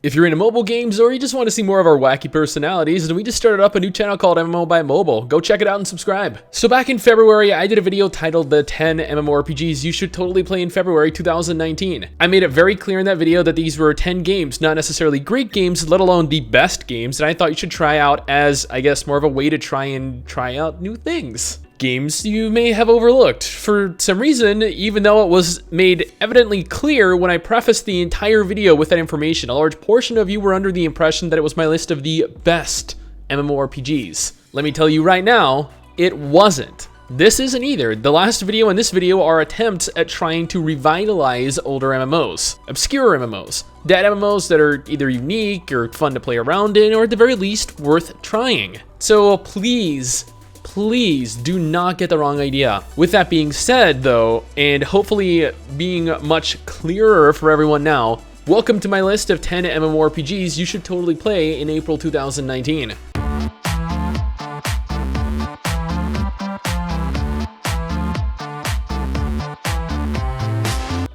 If you're into mobile games or you just want to see more of our wacky personalities, then we just started up a new channel called MMOByte Mobile. Go check it out and subscribe. So back in February, I did a video titled the 10 MMORPGs you should totally play in February 2019. I made it very clear in that video that these were 10 games, not necessarily great games, let alone the best games that I thought you should try out as, I guess, more of a way to try out new things. Games you may have overlooked. For some reason, even though it was made evidently clear when I prefaced the entire video with that information, a large portion of you were under the impression that it was my list of the best MMORPGs. Let me tell you right now, it wasn't. This isn't either. The last video and this video are attempts at trying to revitalize older MMOs, obscure MMOs, dead MMOs that are either unique or fun to play around in, or at the very least worth trying. So please do not get the wrong idea. With that being said though, and hopefully being much clearer for everyone now, welcome to my list of 10 MMORPGs you should totally play in April 2019.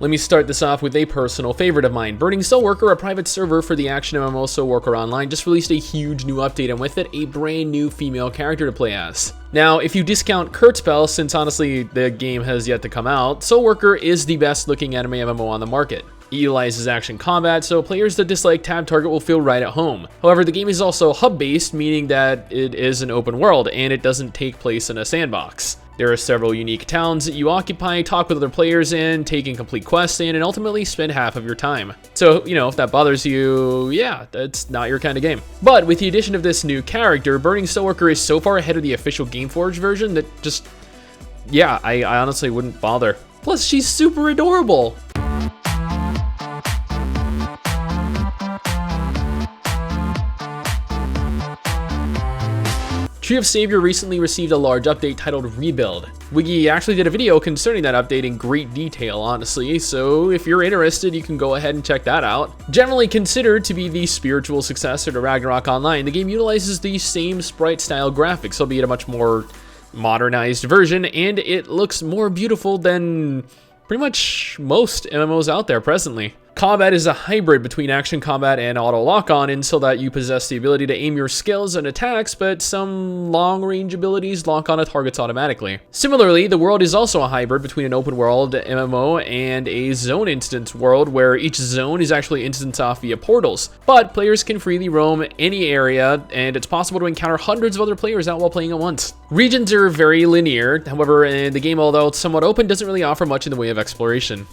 Let me start this off with a personal favorite of mine. Burning Soul Worker, a private server for the action MMO Soul Worker Online, just released a huge new update, and with it, a brand new female character to play as. Now, if you discount Kurtzspell, since honestly the game has yet to come out, Soul Worker is the best looking anime MMO on the market. It utilizes action combat, so players that dislike tab target will feel right at home. However, the game is also hub-based, meaning that it is an open world, and it doesn't take place in a sandbox. There are several unique towns that you occupy, talk with other players in, take incomplete quests in, and ultimately spend half of your time. So, if that bothers you, yeah, that's not your kind of game. But with the addition of this new character, Burning Soul Worker is so far ahead of the official Gameforge version that just, yeah, I honestly wouldn't bother. Plus, she's super adorable. Tree of Savior recently received a large update titled Rebuild. Wiggy actually did a video concerning that update in great detail, honestly, so if you're interested, you can go ahead and check that out. Generally considered to be the spiritual successor to Ragnarok Online, the game utilizes the same sprite-style graphics, albeit a much more modernized version, and it looks more beautiful than pretty much most MMOs out there presently. Combat is a hybrid between action combat and auto lock-on, in so that you possess the ability to aim your skills and attacks, but some long-range abilities lock on to targets automatically. Similarly, the world is also a hybrid between an open-world MMO and a zone instance world, where each zone is actually instanced off via portals, but players can freely roam any area, and it's possible to encounter hundreds of other players out while playing at once. Regions are very linear, however, in the game, although it's somewhat open, doesn't really offer much in the way of exploration.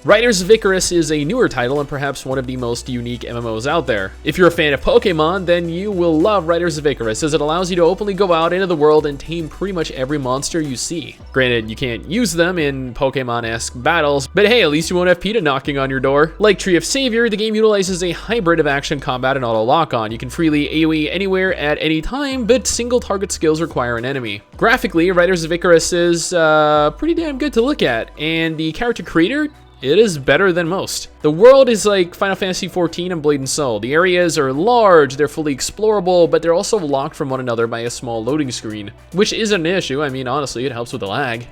Riders of Icarus is a newer title and perhaps one of the most unique MMOs out there. If you're a fan of Pokemon, then you will love Riders of Icarus, as it allows you to openly go out into the world and tame pretty much every monster you see. Granted, you can't use them in Pokemon-esque battles, but hey, at least you won't have PETA knocking on your door. Like Tree of Savior, the game utilizes a hybrid of action combat and auto lock-on. You can freely AoE anywhere at any time, but single target skills require an enemy. Graphically, Riders of Icarus is pretty damn good to look at, and the character creator, it is better than most. The world is like Final Fantasy XIV and Blade and Soul. The areas are large, they're fully explorable, but they're also locked from one another by a small loading screen, which isn't an issue. I mean, honestly, it helps with the lag.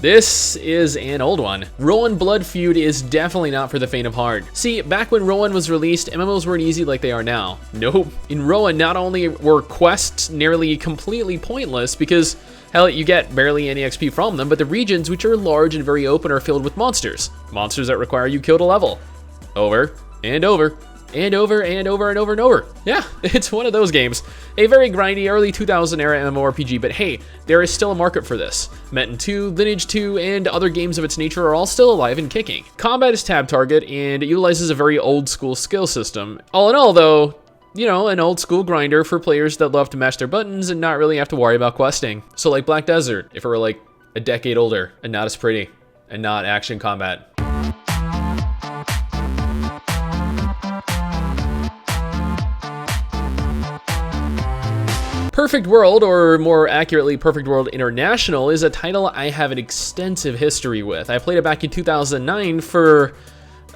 This is an old one. ROHAN Blood Feud is definitely not for the faint of heart. See, back when ROHAN was released, MMOs weren't easy like they are now. Nope. In ROHAN, not only were quests nearly completely pointless because, hell, you get barely any XP from them, but the regions, which are large and very open, are filled with monsters. Monsters that require you kill to level. Over and over. And over and over and over and over. Yeah, it's one of those games. A very grindy early 2000 era MMORPG, but hey, there is still a market for this. Metin 2, Lineage 2, and other games of its nature are all still alive and kicking. Combat is tab target, and it utilizes a very old school skill system. All in all though, an old school grinder for players that love to mash their buttons and not really have to worry about questing. So like Black Desert, if it were like a decade older and not as pretty and not action combat. Perfect World, or more accurately, Perfect World International, is a title I have an extensive history with. I played it back in 2009 for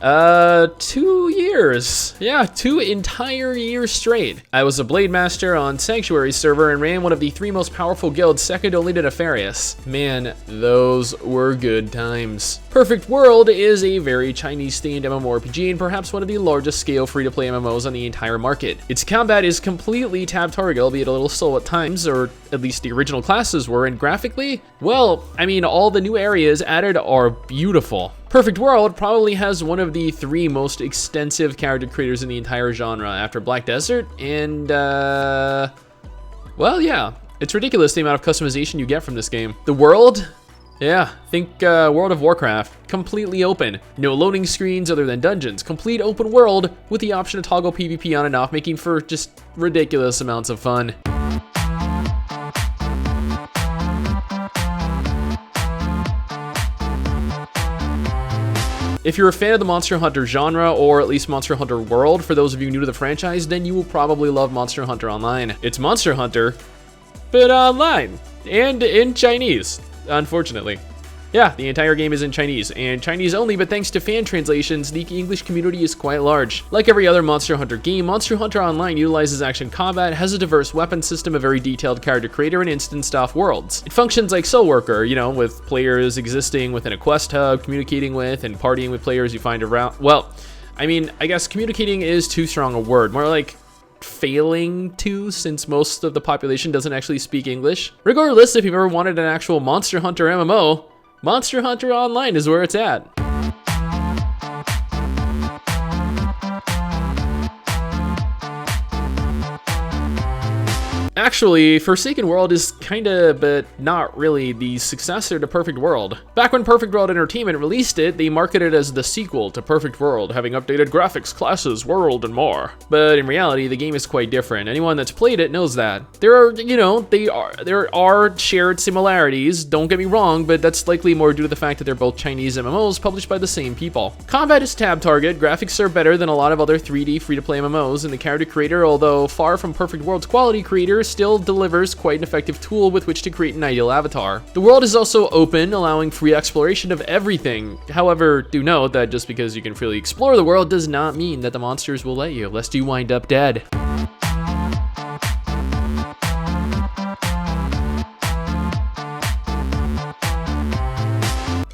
2 years. Yeah, 2 entire years straight. I was a Blade Master on Sanctuary server and ran one of the 3 most powerful guilds, second only to Nefarious. Man, those were good times. Perfect World is a very Chinese-themed MMORPG and perhaps one of the largest scale free-to-play MMOs on the entire market. Its combat is completely tab target, albeit a little slow at times, or at least the original classes were, and graphically, well, I mean, all the new areas added are beautiful. Perfect World probably has one of the 3 most extensive character creators in the entire genre after Black Desert, and well, yeah, it's ridiculous the amount of customization you get from this game. The world? Yeah, think World of Warcraft. Completely open. No loading screens other than dungeons. Complete open world with the option to toggle PvP on and off, making for just ridiculous amounts of fun. If you're a fan of the Monster Hunter genre, or at least Monster Hunter World, for those of you new to the franchise, then you will probably love Monster Hunter Online. It's Monster Hunter, but online, and in Chinese, unfortunately. Yeah, the entire game is in Chinese, and Chinese only, but thanks to fan translations, the English community is quite large. Like every other Monster Hunter game, Monster Hunter Online utilizes action combat, has a diverse weapon system, a very detailed character creator, and instanced off worlds. It functions like Soul Worker, you know, with players existing within a quest hub, communicating with and partying with players you find around. Well, I mean, I guess communicating is too strong a word, more like failing to, since most of the population doesn't actually speak English. Regardless, if you've ever wanted an actual Monster Hunter MMO, Monster Hunter Online is where it's at. Actually, Forsaken World is kinda, but not really, the successor to Perfect World. Back when Perfect World Entertainment released it, they marketed it as the sequel to Perfect World, having updated graphics, classes, world, and more. But in reality, the game is quite different. Anyone that's played it knows that. There are, you know, there are shared similarities, don't get me wrong, but that's likely more due to the fact that they're both Chinese MMOs published by the same people. Combat is tab target, graphics are better than a lot of other 3D free-to-play MMOs, and the character creator, although far from Perfect World's quality creator, still delivers quite an effective tool with which to create an ideal avatar. The world is also open, allowing free exploration of everything. However, do note that just because you can freely explore the world does not mean that the monsters will let you, lest you wind up dead.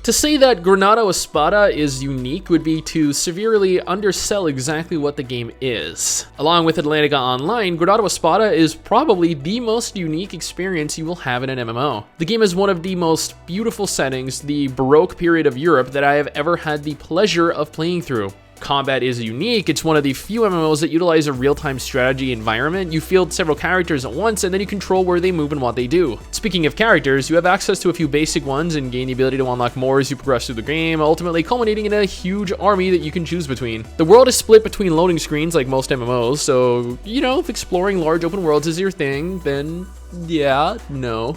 To say that GRANADO ESPADA is unique would be to severely undersell exactly what the game is. Along with Atlantica Online, GRANADO ESPADA is probably the most unique experience you will have in an MMO. The game is one of the most beautiful settings, the Baroque period of Europe, that I have ever had the pleasure of playing through. Combat is unique. It's one of the few MMOs that utilize a real-time strategy environment. You field several characters at once, and then you control where they move and what they do. Speaking of characters, you have access to a few basic ones and gain the ability to unlock more as you progress through the game, ultimately culminating in a huge army that you can choose between. The world is split between loading screens like most MMOs, so, you know, if exploring large open worlds is your thing, then yeah, no.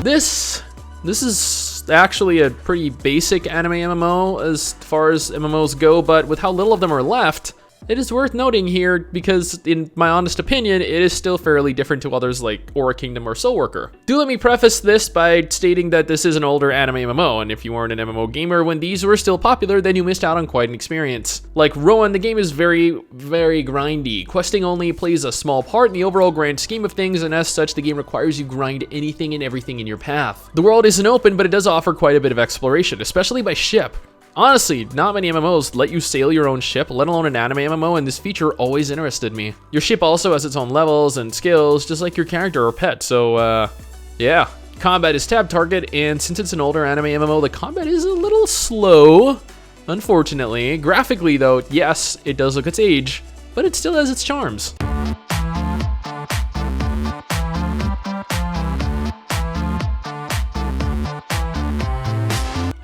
This is actually a pretty basic anime MMO as far as MMOs go, but with how little of them are left, it is worth noting here because, in my honest opinion, it is still fairly different to others like Aura Kingdom or Soul Worker. Do let me preface this by stating that this is an older anime MMO, and if you weren't an MMO gamer when these were still popular, then you missed out on quite an experience. Like ROHAN, the game is very, very grindy. Questing only plays a small part in the overall grand scheme of things, and as such, the game requires you grind anything and everything in your path. The world isn't open, but it does offer quite a bit of exploration, especially by ship. Honestly, not many MMOs let you sail your own ship, let alone an anime MMO, and this feature always interested me. Your ship also has its own levels and skills, just like your character or pet, so, yeah. Combat is tab target, and since it's an older anime MMO, the combat is a little slow, unfortunately. Graphically, though, yes, it does look its age, but it still has its charms.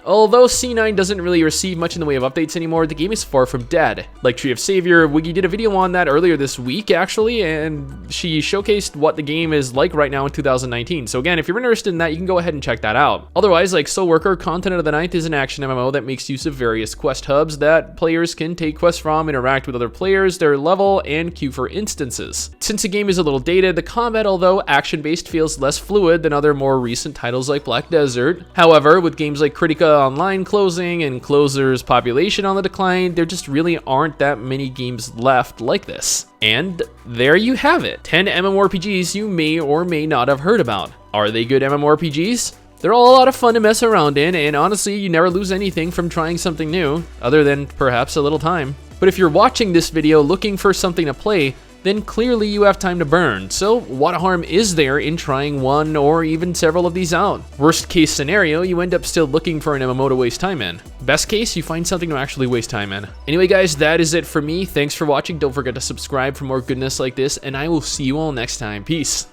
Although C9 doesn't really receive much in the way of updates anymore, the game is far from dead. Like Tree of Savior, Wiggy did a video on that earlier this week actually, and she showcased what the game is like right now in 2019. So again, if you're interested in that, you can go ahead and check that out. Otherwise, like Soul Worker, Continent of the Ninth is an action MMO that makes use of various quest hubs that players can take quests from, interact with other players, their level, and queue for instances. Since the game is a little dated, the combat, although action-based, feels less fluid than other more recent titles like Black Desert. However, with games like Critica Online closing and Closer's population on the decline, there just really aren't that many games left like this. And there you have it, 10 MMORPGs you may or may not have heard about. Are they good MMORPGs? They're all a lot of fun to mess around in, and honestly, you never lose anything from trying something new, other than perhaps a little time. But if you're watching this video looking for something to play, then clearly you have time to burn. So what harm is there in trying one or even several of these out? Worst case scenario, you end up still looking for an MMO to waste time in. Best case, you find something to actually waste time in. Anyway guys, that is it for me. Thanks for watching. Don't forget to subscribe for more goodness like this, and I will see you all next time. Peace.